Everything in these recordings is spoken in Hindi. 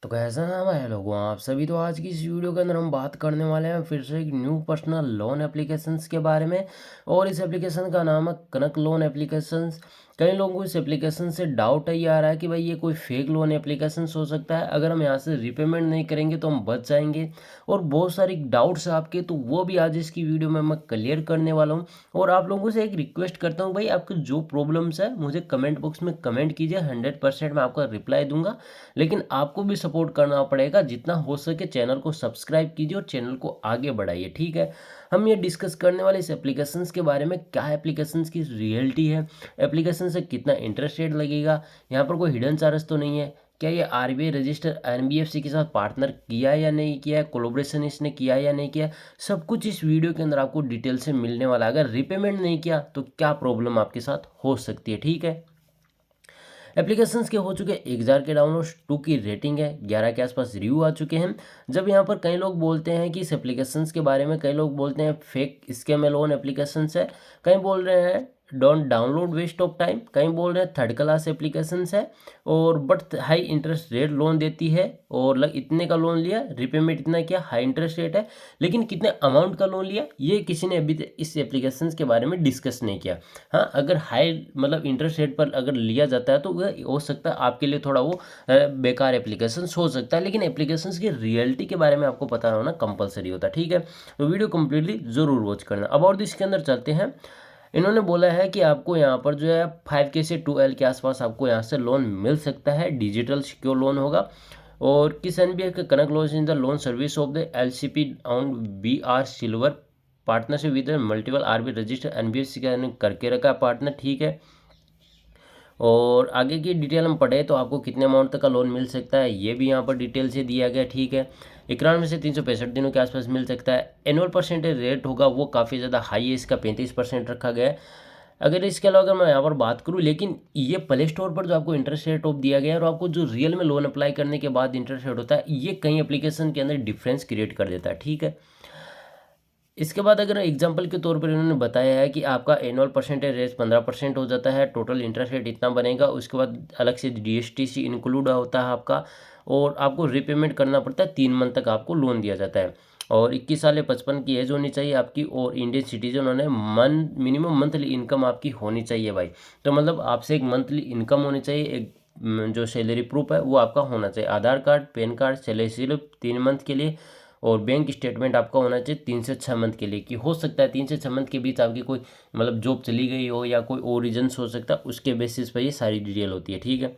तो कैसा नाम है लोगों आप सभी। तो आज की इस वीडियो के अंदर हम बात करने वाले हैं फिर से एक न्यू पर्सनल लोन एप्लीकेशंस के बारे में। और इस एप्लीकेशन का नाम है कनक लोन एप्लीकेशंस। कई लोगों को इस एप्लीकेशन से डाउट ये आ रहा है कि भाई ये कोई फेक लोन एप्लीकेशंस हो सकता है, अगर हम यहाँ से रिपेमेंट नहीं करेंगे तो हम बच जाएंगे। और बहुत सारी डाउट्स है आपके, तो वो भी आज इसकी वीडियो में मैं क्लियर करने वाला हूँ। और आप लोगों से एक रिक्वेस्ट करता हूँ भाई, आपके जो प्रॉब्लम्स है मुझे कमेंट बॉक्स में कमेंट कीजिए, 100% मैं आपका रिप्लाई दूंगा। लेकिन आपको भी सपोर्ट करना पड़ेगा, जितना हो सके चैनल को सब्सक्राइब कीजिए और चैनल को आगे बढ़ाइए, ठीक है। हम ये डिस्कस करने वाले इस एप्लीकेशंस के बारे में, क्या एप्लीकेशंस की रियलिटी है, एप्लीकेशन से कितना इंटरेस्ट रेट लगेगा, यहाँ पर कोई हिडन चार्ज तो नहीं है, क्या ये आरबीआई रजिस्टर एनबीएफसी के साथ पार्टनर किया या नहीं किया है, कोलैबोरेशन इसने किया या नहीं किया, सब कुछ इस वीडियो के अंदर आपको डिटेल से मिलने वाला है। अगर रिपेमेंट नहीं किया तो क्या प्रॉब्लम आपके साथ हो सकती है, ठीक है। एप्लीकेशंस के हो चुके 1000 के डाउनलोड, 2 की रेटिंग है, 11 के आसपास रिव्यू आ चुके हैं। जब यहाँ पर कई लोग बोलते हैं कि इस एप्लीकेशंस के बारे में, कई लोग बोलते हैं फेक स्कैम लोन एप्लीकेशंस है, कई बोल रहे हैं don't download waste of time, कई बोल रहे हैं थर्ड क्लास एप्लीकेशंस है और but high interest rate loan देती है, और इतने का लोन लिया, रिपेमेंट इतना किया, हाई इंटरेस्ट रेट है, लेकिन कितने अमाउंट का लोन लिया ये किसी ने अभी इस एप्लीकेशंस के बारे में डिस्कस नहीं किया। हाँ, अगर हाई इंटरेस्ट रेट पर अगर लिया जाता है तो वह हो सकता है आपके लिए थोड़ा वो बेकार एप्लीकेशन हो सकता है, लेकिन एप्लीकेशंस की रियलिटी के बारे में आपको पता होना कंपलसरी होता है, ठीक है। तो वीडियो कंप्लीटली ज़रूर वॉच करना। अब और इसके अंदर चलते हैं। इन्होंने बोला है कि आपको यहाँ पर जो है 5K से 2L के आसपास आपको यहाँ से लोन मिल सकता है, डिजिटल सिक्योर लोन होगा। और किस एनबीएफ के कनक loan in the loan service of the LCP on BR silver partnership with multiple RB register NBFC का करके रखा है पार्टनर, ठीक है। और आगे की डिटेल हम पढ़े तो आपको कितने अमाउंट तक का लोन मिल सकता है ये भी यहाँ पर डिटेल से दिया गया, ठीक है। 91 से 365 दिनों के आसपास मिल सकता है। एनुअल परसेंटेज रेट होगा वो काफ़ी ज़्यादा हाई है, इसका 35% रखा गया है। अगर इसके अलावा अगर मैं यहाँ पर बात करूँ, लेकिन ये प्ले स्टोर पर जो आपको इंटरेस्ट रेट ऑफ दिया गया है और आपको जो रियल में लोन अप्लाई करने के बाद इंटरेस्ट रेट होता है, ये कई एप्लीकेशन के अंदर डिफरेंस क्रिएट कर देता है, ठीक है। इसके बाद अगर एग्जांपल के तौर पर इन्होंने बताया है कि आपका एनुअल परसेंटेज रेट 15% हो जाता है, टोटल इंटरेस्ट रेट इतना बनेगा, उसके बाद अलग से जीएसटी इंक्लूड होता है आपका, और आपको रिपेमेंट करना पड़ता है, 3 मंथ तक आपको लोन दिया जाता है। और 21 साल या 55 की एज होनी चाहिए आपकी, और इंडियन सिटीजन होने मिनिमम मंथली इनकम आपकी होनी चाहिए भाई। तो आपसे एक मंथली इनकम होनी चाहिए, एक जो सैलरी प्रूफ है वो आपका होना चाहिए, Aadhaar card, pan card, salary slip 3 month के लिए, और बैंक स्टेटमेंट आपका होना चाहिए 3 से 6 मंथ के लिए। कि हो सकता है 3 से 6 मंथ के बीच आपकी कोई जॉब चली गई हो या कोई और रीजन्स हो सकता है, उसके बेसिस पर ये सारी डिटेल होती है, ठीक है।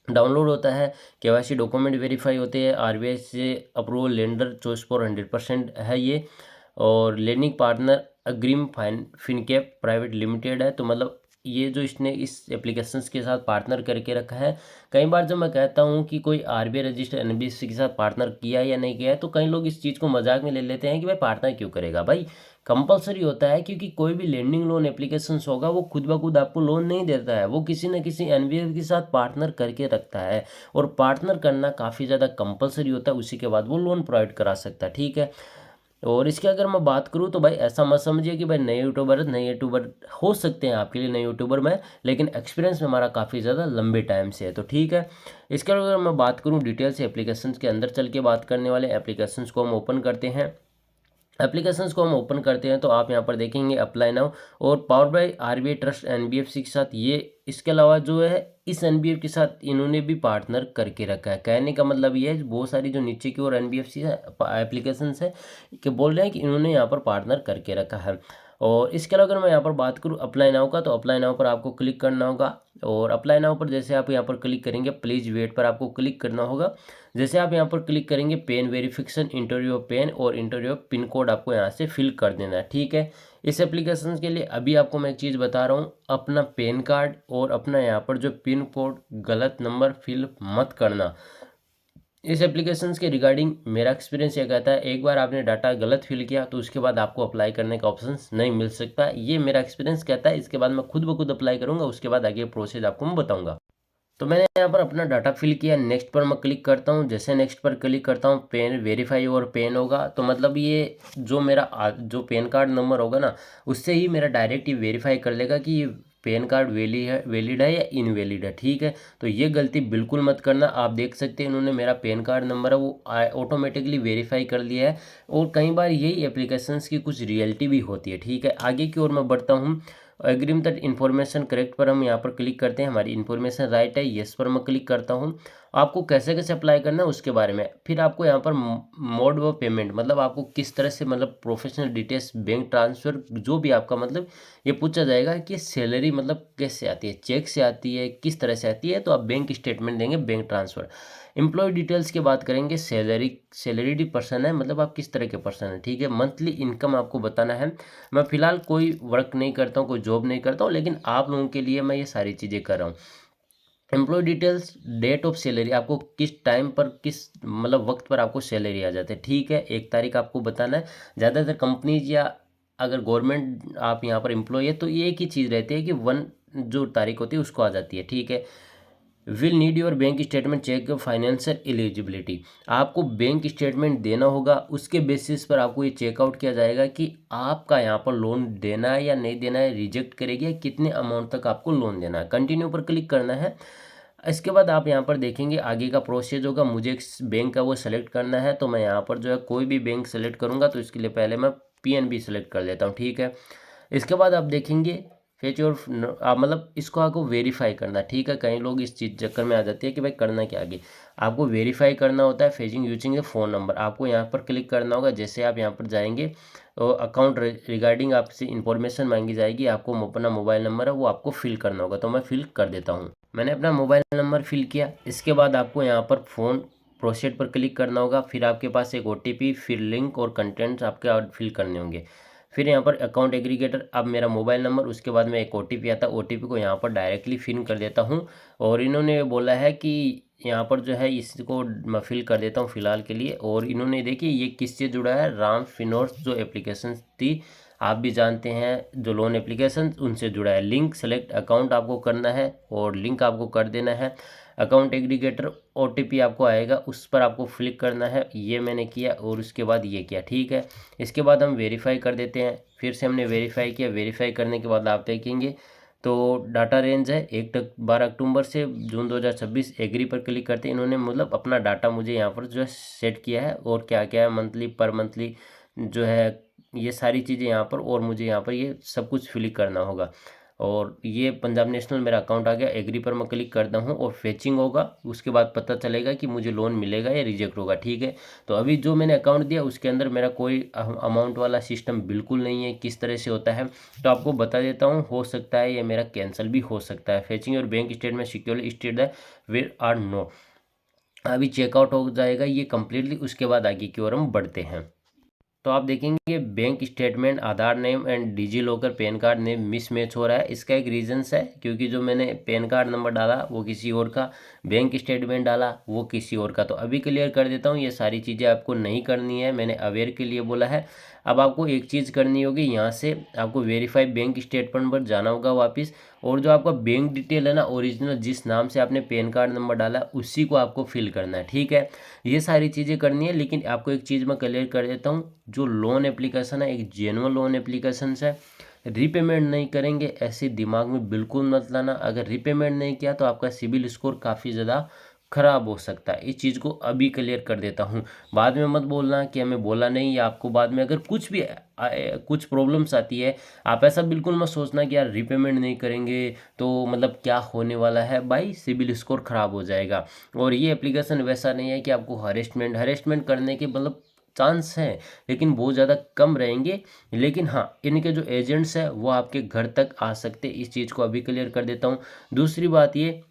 डाउनलोड होता है, केवाईसी डॉक्यूमेंट वेरीफाई होते हैं, आरबीआई से अप्रूवल, लेंडर चॉइस फॉर 100% है ये। और lending partner Agrim Fincap private limited है। तो ये जो इसने इस एप्लीकेशंस के साथ पार्टनर करके रखा है। कई बार जब मैं कहता हूँ कि कोई आरबीआई रजिस्टर एनबीएफसी के साथ पार्टनर किया या नहीं किया है, तो कई लोग इस चीज़ को मजाक में ले लेते हैं कि भाई पार्टनर क्यों करेगा। भाई कंपलसरी होता है, क्योंकि कोई भी लेंडिंग लोन एप्लीकेशन होगा वो खुद ब खुद आपको लोन नहीं देता है, वो किसी न किसी एनबीएफ के साथ पार्टनर करके रखता है। और पार्टनर करना काफ़ी ज़्यादा कंपलसरी होता है, उसी के बाद वो लोन प्रोवाइड करा सकता है, ठीक है। और इसके अगर मैं बात करूँ तो भाई ऐसा मत समझिए कि भाई नए यूट्यूबर हो सकते हैं आपके लिए नए यूट्यूबर में, लेकिन एक्सपीरियंस में हमारा काफ़ी ज़्यादा लंबे टाइम से है, तो ठीक है। इसके अलावा अगर मैं बात करूँ डिटेल से एप्लीकेशंस के अंदर चल के बात करने वाले, एप्लीकेशंस को हम ओपन करते हैं। एप्लीकेशंस को हम ओपन करते हैं तो आप यहाँ पर देखेंगे अप्लाई नाउ, और power by RBI trust NBFC के साथ ये। इसके अलावा जो है इस एनबीएफ के साथ इन्होंने भी पार्टनर करके रखा है। कहने का मतलब ये है, बहुत सारी जो नीचे की ओर एनबीएफसी एप्लीकेशंस है कि बोल रहे हैं कि इन्होंने यहाँ पर पार्टनर करके रखा है। और इसके अलावा अगर मैं यहाँ पर बात करूँ अप्लाई नाउ का, तो अप्लाई नाउ पर आपको क्लिक करना होगा। और अप्लाई नाउ पर जैसे आप यहाँ पर क्लिक करेंगे, प्लीज़ वेट पर आपको क्लिक करना होगा। जैसे आप यहाँ पर क्लिक करेंगे, पेन वेरिफिकेशन, इंटरव्यू पेन और इंटरव्यू पिन कोड आपको यहाँ से फिल कर देना है, ठीक है। इस एप्लीकेशन के लिए अभी आपको मैं एक चीज़ बता रहा हूँ, अपना पेन कार्ड और अपना यहाँ पर जो पिन कोड गलत नंबर फिल मत करना। इस एप्लीकेशन के रिगार्डिंग मेरा एक्सपीरियंस ये कहता है, एक बार आपने डाटा गलत फिल किया तो उसके बाद आपको अप्लाई करने का ऑप्शन नहीं मिल सकता, ये मेरा एक्सपीरियंस कहता है। इसके बाद मैं खुद ब खुद अप्लाई करूँगा, उसके बाद आगे प्रोसेस आपको मैं बताऊँगा। तो मैंने यहाँ पर अपना डाटा फिल किया, नेक्स्ट पर मैं क्लिक करता हूँ। जैसे नेक्स्ट पर क्लिक करता हूँ, पेन वेरीफाई और पेन होगा, तो ये जो मेरा जो पेन कार्ड नंबर होगा ना, उससे ही मेरा डायरेक्ट ही वेरीफाई कर लेगा कि ये पैन कार्ड वैलिड है या इनवैलिड है, ठीक है। तो ये गलती बिल्कुल मत करना। आप देख सकते हैं इन्होंने मेरा पैन कार्ड नंबर है वो ऑटोमेटिकली वेरीफाई कर लिया है, और कई बार यही एप्लीकेशंस की कुछ रियलिटी भी होती है, ठीक है। आगे की ओर मैं बढ़ता हूँ। एग्रीम दैट इन्फॉर्मेशन करेक्ट पर हम यहाँ पर क्लिक करते हैं, हमारी इन्फॉर्मेशन राइट है, येस पर मैं क्लिक करता हूँ। आपको कैसे कैसे अप्लाई करना है उसके बारे में, फिर आपको यहाँ पर मोड ऑफ पेमेंट, मतलब आपको किस तरह से, मतलब प्रोफेशनल डिटेल्स, बैंक ट्रांसफ़र, जो भी आपका, मतलब ये पूछा जाएगा कि सैलरी मतलब कैसे आती है, चेक से आती है, किस तरह से आती है, तो आप बैंक स्टेटमेंट देंगे, बैंक ट्रांसफ़र। एम्प्लॉय डिटेल्स की बात करेंगे, सैलरीड पर्सन है, मतलब आप किस तरह के पर्सन हैं, ठीक है। मंथली इनकम आपको बताना है। मैं फ़िलहाल कोई वर्क नहीं करता हूँ, कोई जॉब नहीं करता हूँ, लेकिन आप लोगों के लिए मैं ये सारी चीज़ें कर रहा हूँ। Employ details, date of salary, आपको किस टाइम पर, किस मतलब वक्त पर आपको सैलरी आ जाती है, ठीक है। एक तारीख आपको बताना है। ज़्यादातर कंपनीज या अगर गवर्नमेंट आप यहाँ पर एम्प्लॉय है तो ये एक ही चीज़ रहती है कि वन जो तारीख होती है उसको आ जाती है, ठीक है। Will need your bank statement check financial eligibility, आपको बैंक स्टेटमेंट देना होगा, उसके बेसिस पर आपको ये चेकआउट किया जाएगा कि आपका यहाँ पर लोन देना है या नहीं देना है, रिजेक्ट करेगी या कितने अमाउंट तक आपको लोन देना है। कंटिन्यू पर क्लिक करना है। इसके बाद आप यहाँ पर देखेंगे आगे का प्रोसेस होगा, मुझे एक बैंक का वो सेलेक्ट करना है, तो मैं यहाँ पर जो है कोई भी बैंक सेलेक्ट करूँगा, तो इसके लिए पहले मैं पीएनबी सेलेक्ट कर लेता हूँ, ठीक है। इसके बाद आप देखेंगे फेच और मतलब इसको आपको वेरीफाई करना, ठीक है। कई लोग इस चीज़ चक्कर में आ जाते हैं कि भाई करना क्या, आगे आपको वेरीफाई करना होता है। फेजिंग यूजिंग फ़ोन नंबर, आपको यहाँ पर क्लिक करना होगा। जैसे आप यहाँ पर जाएंगे तो अकाउंट रिगार्डिंग आपसे इंफॉर्मेशन मांगी जाएगी, आपको अपना मोबाइल नंबर है वो आपको फिल करना होगा, तो मैं फिल कर देता हूँ। मैंने अपना मोबाइल नंबर फिल किया। इसके बाद आपको यहाँ पर फ़ोन प्रोसीड पर क्लिक करना होगा, फिर आपके पास एक ओटीपी, फिर लिंक और कंटेंट्स आपके फिल करने होंगे। फिर यहाँ पर अकाउंट एग्रीगेटर, अब मेरा मोबाइल नंबर, उसके बाद में एक ओटीपी आता है, ओटीपी को यहाँ पर डायरेक्टली फिल कर देता हूँ। और इन्होंने बोला है कि यहाँ पर जो है इसको मैं फिल कर देता हूँ फ़िलहाल के लिए। और इन्होंने देखिए ये किससे जुड़ा है, राम फिनोर्स जो एप्लीकेशन थी, आप भी जानते हैं जो लोन एप्लीकेशन, उनसे जुड़ा है। लिंक सेलेक्ट अकाउंट आपको करना है और लिंक आपको कर देना है। अकाउंट एग्रीगेटर ओटीपी आपको आएगा, उस पर आपको क्लिक करना है, ये मैंने किया और उसके बाद ये किया, ठीक है। इसके बाद हम वेरीफाई कर देते हैं। फिर से हमने वेरीफाई किया, वेरीफाई करने के बाद आप देखेंगे तो डाटा रेंज है 12 अक्टूबर से जून 2026, एग्री पर क्लिक करते हैं। इन्होंने मतलब अपना डाटा मुझे यहाँ पर जो है सेट किया है, और क्या क्या है मंथली, पर मंथली जो है ये सारी चीज़ें यहाँ पर, और मुझे यहाँ पर ये सब कुछ फिल करना होगा। और ये पंजाब नेशनल मेरा अकाउंट आ गया, एग्री पर मैं क्लिक करता हूँ और फेचिंग होगा, उसके बाद पता चलेगा कि मुझे लोन मिलेगा या रिजेक्ट होगा, ठीक है। तो अभी जो मैंने अकाउंट दिया उसके अंदर मेरा कोई अमाउंट वाला सिस्टम बिल्कुल नहीं है। किस तरह से होता है तो आपको बता देता हूँ, हो सकता है ये मेरा कैंसिल भी हो सकता है। फेचिंग और बैंक स्टेटमेंट सिक्योरली स्टेट है वेयर आर नो, अभी चेकआउट हो जाएगा ये कम्प्लीटली, उसके बाद आगे की ओर हम बढ़ते हैं। तो आप देखेंगे bank statement, Aadhaar name and DigiLocker PAN card name mismatch हो रहा है। इसका एक रीजंस है क्योंकि जो मैंने पैन कार्ड नंबर डाला वो किसी और का, बैंक स्टेटमेंट डाला वो किसी और का। तो अभी क्लियर कर देता हूँ, ये सारी चीज़ें आपको नहीं करनी है, मैंने अवेयर के लिए बोला है। अब आपको एक चीज़ करनी होगी, यहाँ से आपको वेरीफाई बैंक स्टेटमेंट पर जाना होगा वापस, और जो आपका बैंक डिटेल है ना, ओरिजिनल जिस नाम से आपने पैन कार्ड नंबर डाला उसी को आपको फिल करना है, ठीक है। ये सारी चीज़ें करनी है। लेकिन आपको एक चीज़ मैं क्लियर कर देता हूँ, जो लोन एप्लीकेशन है एक जेन्युइन लोन एप्लीकेशन है। रीपेमेंट नहीं करेंगे ऐसे दिमाग में बिल्कुल मत लाना। अगर रीपेमेंट नहीं किया तो आपका सिबिल स्कोर काफ़ी ज़्यादा खराब हो सकता है। इस चीज़ को अभी क्लियर कर देता हूँ, बाद में मत बोलना कि हमें बोला नहीं, या आपको बाद में अगर कुछ भी कुछ प्रॉब्लम्स आती है, आप ऐसा बिल्कुल मत सोचना कि यार रीपेमेंट नहीं करेंगे तो मतलब क्या होने वाला है। भाई सिबिल स्कोर ख़राब हो जाएगा। और ये एप्लीकेशन वैसा नहीं है कि आपको हरेसमेंट करने के मतलब चांस हैं, लेकिन बहुत ज़्यादा कम रहेंगे। लेकिन हाँ, इनके जो एजेंट्स हैं वो आपके घर तक आ सकते, इस चीज़ को अभी क्लियर कर देता हूँ। दूसरी बात ये,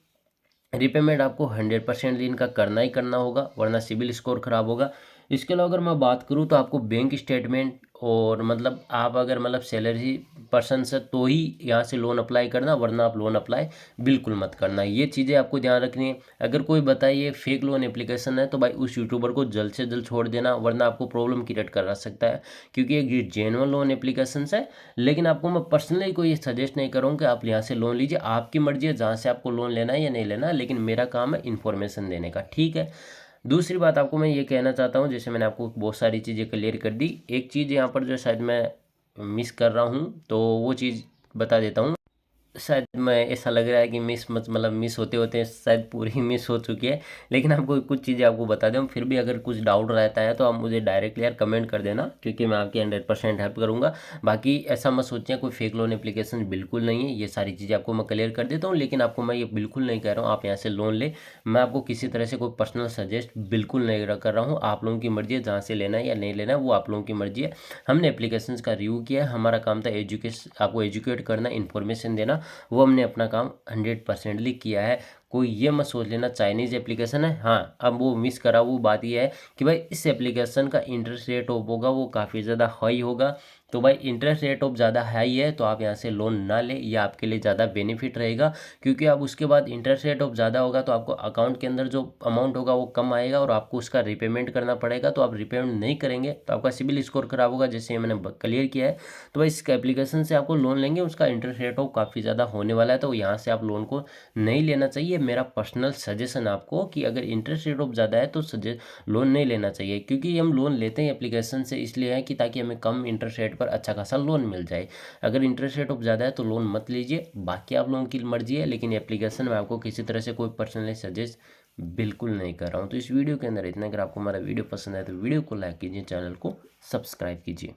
रीपेमेंट आपको 100% इनका करना ही करना होगा, वरना सिबिल स्कोर खराब होगा। इसके अलावा अगर मैं बात करूँ तो आपको बैंक स्टेटमेंट, और मतलब आप अगर मतलब सैलरी पर्सन से तो ही यहाँ से लोन अप्लाई करना, वरना आप लोन अप्लाई बिल्कुल मत करना। ये चीज़ें आपको ध्यान रखनी है। अगर कोई बताइए फेक लोन एप्लीकेशन है तो भाई उस यूट्यूबर को जल्द से जल्द छोड़ देना, वरना आपको प्रॉब्लम क्रिएट करा सकता है, क्योंकि ये जेन्युइन लोन एप्लीकेशन है। लेकिन आपको मैं पर्सनली कोई सजेस्ट नहीं करूँगा कि आप यहाँ से लोन लीजिए, आपकी मर्जी है जहाँ से आपको लोन लेना है या नहीं लेना, लेकिन मेरा काम है इन्फॉर्मेशन देने का, ठीक है। दूसरी बात आपको मैं ये कहना चाहता हूँ, जैसे मैंने आपको बहुत सारी चीज़ें क्लियर कर दी, एक चीज़ यहाँ पर जो शायद मैं मिस कर रहा हूँ तो वो चीज़ बता देता हूँ। शायद मैं ऐसा लग रहा है कि मतलब मिस होते-होते शायद पूरी मिस हो चुकी है। लेकिन आपको कुछ चीज़ें आपको बता दूँ, फिर भी अगर कुछ डाउट रहता है तो आप मुझे डायरेक्टली यार कमेंट कर देना, क्योंकि मैं आपकी 100% हेल्प करूँगा। बाकी ऐसा मत सोचिए कोई फेक लोन एप्लीकेशन बिल्कुल नहीं है, ये सारी चीज़ें आपको मैं क्लियर कर देता हूँ। लेकिन आपको मैं ये बिल्कुल नहीं कह रहा हूँ आप यहाँ से लोन लें। मैं आपको किसी तरह से कोई पर्सनल सजेस्ट बिल्कुल नहीं कर रहा हूँ। आप लोगों की मर्ज़ी है, जहाँ से लेना है या नहीं लेना है वो आप लोगों की मर्ज़ी है। हमने एप्लीकेशंस का रिव्यू किया है, हमारा काम था आपको एजुकेट करना, इन्फॉर्मेशन देना, वो हमने अपना काम 100%ली किया है। कोई ये मत सोच लेना चाइनीज़ एप्लीकेशन है। हाँ, अब वो मिस करा वो बात ये है कि भाई इस एप्लीकेशन का इंटरेस्ट रेट ऑफ होगा वो काफ़ी ज़्यादा हाई होगा। तो भाई इंटरेस्ट रेट ऑफ ज़्यादा हाई है तो आप यहाँ से लोन ना लें, ये आपके लिए ज़्यादा बेनिफिट रहेगा। क्योंकि अब उसके बाद इंटरेस्ट रेट ऑफ ज़्यादा होगा तो आपको अकाउंट के अंदर जो अमाउंट होगा वो कम आएगा और आपको उसका रिपेमेंट करना पड़ेगा। तो आप रिपेमेंट नहीं करेंगे तो आपका सिबिल स्कोर खराब होगा, जैसे मैंने क्लियर किया है। तो भाई इस एप्लीकेशन से आपको लोन लेंगे उसका इंटरेस्ट रेट ऑफ काफ़ी ज़्यादा होने वाला है, तो यहाँ से आप लोन को नहीं लेना चाहिए। मेरा पर्सनल सजेशन आपको कि अगर इंटरेस्ट रेट ऑफ ज़्यादा है तो लोन नहीं लेना चाहिए। क्योंकि हम लोन लेते हैं एप्लीकेशन से इसलिए है कि ताकि हमें कम इंटरेस्ट रेट पर अच्छा खासा लोन मिल जाए। अगर इंटरेस्ट रेट ऑफ ज़्यादा है तो लोन मत लीजिए, बाकी आप लोगों की मर्जी है। लेकिन एप्लीकेशन में आपको किसी तरह से कोई पर्सनली सजेस्ट बिल्कुल नहीं कर रहा हूँ। तो इस वीडियो के अंदर इतना। अगर आपको हमारा वीडियो पसंद आए तो वीडियो को लाइक कीजिए, चैनल को सब्सक्राइब कीजिए।